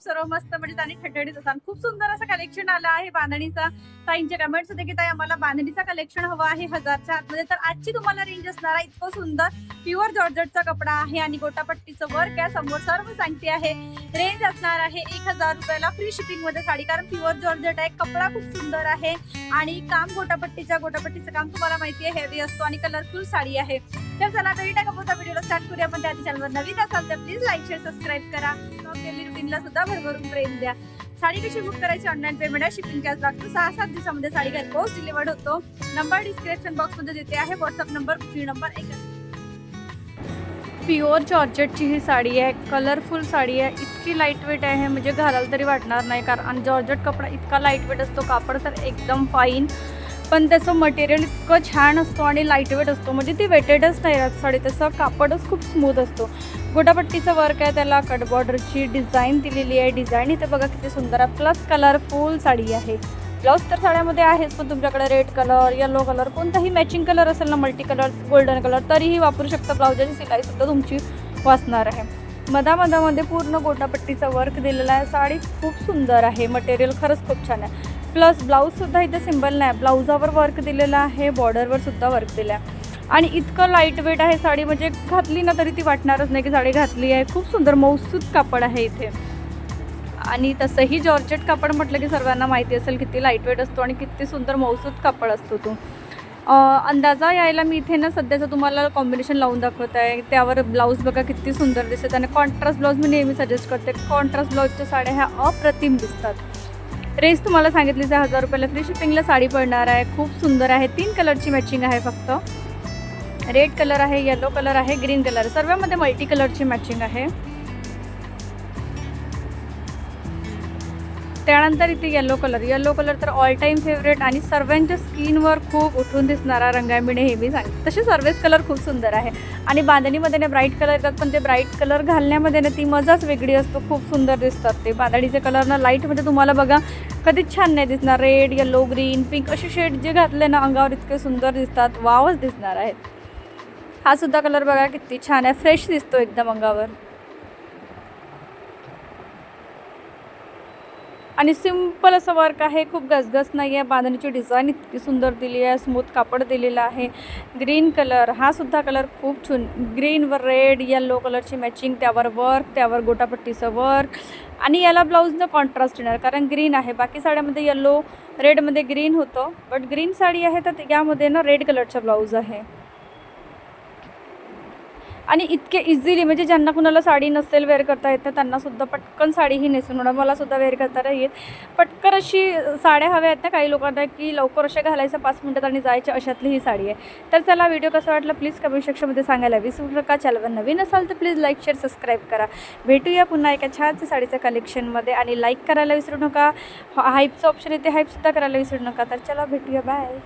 सर्व मस्त म्हणजे आणि ठणठणीत असतात. खूप सुंदर असं कलेक्शन आलं आहे बांधणीचा. ताईंच्या कमेंट्स होते की ताई आम्हाला बांधणीचा कलेक्शन हवं आहे 1000च्या आतमध्ये. तर आजची तुम्हाला रेंज असणार आहे इतकं सुंदर प्युअर जॉर्जेटचा कपडा आहे आणि गोटापट्टीचं वर्क आहे. समोर सर्व सांगते आहे. रेंज असणार आहे 1000 रुपयाला फ्री शिपिंग मध्ये साडी, कारण प्युअर जॉर्जेट आहे. कपडा खूप सुंदर आहे आणि काम गोटापट्टीचं काम तुम्हाला माहिती आहे हेवी असतो आणि कलरफुल साडी आहे. तर चला वेळ टाका व्हिडिओला स्टार्ट करूया. पण त्याआधी चॅनलवर नवीन असाल तर प्लीज लाईक शेअर सबस्क्राईब करा. डेली रुटीनला सुद्धा भरभरून प्रेम द्या. साडी कशी बुक करायची? ऑनलाईन पेमेंट आहे, शिपिंग कॅश लागतो. 6-7 दिवसामध्ये साडी घर पोस्ट डिलिव्हर्ड होतो. नंबर डिस्क्रिप्शन बॉक्स मध्ये देते आहे. WhatsApp number, free number. Pure जॉर्जेटची ही साडी आहे. कलरफुल साडी आहे. इतकी लाईट वेट आहे म्हणजे घालाल तरी वाटणार नाही, कारण जॉर्जेट कपडा इतका लाईट वेट असतो. कापड तर एकदम फाईन, पण त्याचं मटेरियल इतकं छान असतो आणि लाईट वेट असतो. म्हणजे ती वेटेडच नाही राहत साडी, तसं कापडच खूप स्मूथ असतो. गोटापट्टीचं वर्क आहे, त्याला कट बॉर्डरची डिझाईन दिलेली आहे. डिझाईन इथे बघा किती सुंदर आहे. प्लस कलरफुल साडी आहे. ब्लाऊज तर साड्यामध्ये आहेच, पण तुमच्याकडे रेड कलर, येलो कलर, कोणताही मॅचिंग कलर असेल ना, मल्टी कलर, गोल्डन कलर, तरीही वापरू शकता. ब्लाऊजाची सिलाईसुद्धा तुमची वाचणार आहे. मधामध्ये पूर्ण गोटापट्टीचा वर्क दिलेला आहे. साडी खूप सुंदर आहे. मटेरियल खरंच खूप छान आहे. प्लस ब्लाऊजसुद्धा इथे सिम्बल नाही, ब्लाऊजावर वर्क दिलेलं आहे, बॉर्डरवर सुद्धा वर्क दिलं आहे. आणि इतकं लाईट वेट आहे साडी, म्हणजे घातली ना तरी ती वाटणारच नाही की साडी घातली आहे. खूप सुंदर मऊसूत कापड आहे इथे. आणि तसंही जॉर्जेट कापड म्हटलं की सर्वांना माहिती असेल किती लाईट वेट असतो आणि किती सुंदर मऊसूत कापड असतो तो. अंदाजा यायला मी इथे ना सध्याचं तुम्हाला कॉम्बिनेशन लावून दाखवत आहे. त्यावर ब्लाऊज बघा किती सुंदर दिसत. आणि कॉन्ट्रास्ट ब्लाऊज मी नेहमी सजेस्ट करते. कॉन्ट्रास्ट ब्लाऊजच्या साड्या ह्या अप्रतिम दिसतात. रेंज तुम्हाला सांगितलीच आहे 1000 रुपयाला फ्री शिपिंगला साडी पडणार आहे. खूप सुंदर आहे. 3 कलरची मॅचिंग आहे फक्त. रेड कलर आहे, येलो कलर आहे, ग्रीन कलर, सर्वांमध्ये मल्टी कलरची मॅचिंग आहे. त्यानंतर इथे येलो कलर तर ऑल टाईम फेवरेट आणि सर्वांच्या स्किनवर खूप उठून दिसणारा रंग आहे. मी नेहमी सांगते तसे सर्वच कलर खूप सुंदर आहे. आणि बांधणीमध्ये ना ब्राईट कलर येतात, पण ते ब्राईट कलर घालण्यामध्ये ना ती मजाच वेगळी असतो. खूप सुंदर दिसतात ते बांधणीचे कलर ना. लाईटमध्ये तुम्हाला बघा कधीच छान नाही दिसणार. रेड, येलो, ग्रीन, पिंक असे शेड जे घातले ना अंगावर इतके सुंदर दिसतात, वावच दिसणार आहेत. हा सुद्धा कलर बघा किती छान आहे. फ्रेश दिसतो एकदम अंगावर. आणि सिंपल असं वर्क आहे, खूप गजगज नाही आहे. बांधणीची डिझाईन इतकी सुंदर दिली आहे. स्मूथ कापड दिलेलं आहे. ग्रीन कलर, हा सुद्धा कलर खूप छान. ग्रीनवर रेड, येलो कलरची मॅचिंग, त्यावर वर्क, त्यावर गोटापट्टीचं वर्क. आणि याला ब्लाऊजनं कॉन्ट्रास्ट येणार, कारण ग्रीन आहे. बाकी साड्यामध्ये येलो, रेडमध्ये ग्रीन होतं, बट ग्रीन साडी आहे तर यामध्ये ना रेड कलरचा ब्लाऊज आहे. आणि इतके इझिली म्हणजे ज्यांना कुणाला साडी नसेल वेअर करता येत त्यांनासुद्धा पटकन साडी ही नेसून होणार. मलासुद्धा वेअर करता नाही येत. पटकन अशी साड्या हव्या आहेत ना काही लोकांना की लवकर अशा घालायचं 5 मिनिटात आणि जायच्या, अशातली ही साडी आहे. तर चला व्हिडिओ कसा वाटला प्लीज कमेंट सेक्शनमध्ये सांगायला विसरू नका. चॅनलवर नवीन असाल तर प्लीज लाईक शेअर सबस्क्राईब करा. भेटूया पुन्हा एका छानच्या साडीच्या कलेक्शनमध्ये. आणि लाईक करायला विसरू नका. हाईपचं ऑप्शन येते, हाईपसुद्धा करायला विसरू नका. तर चला भेटूया, बाय.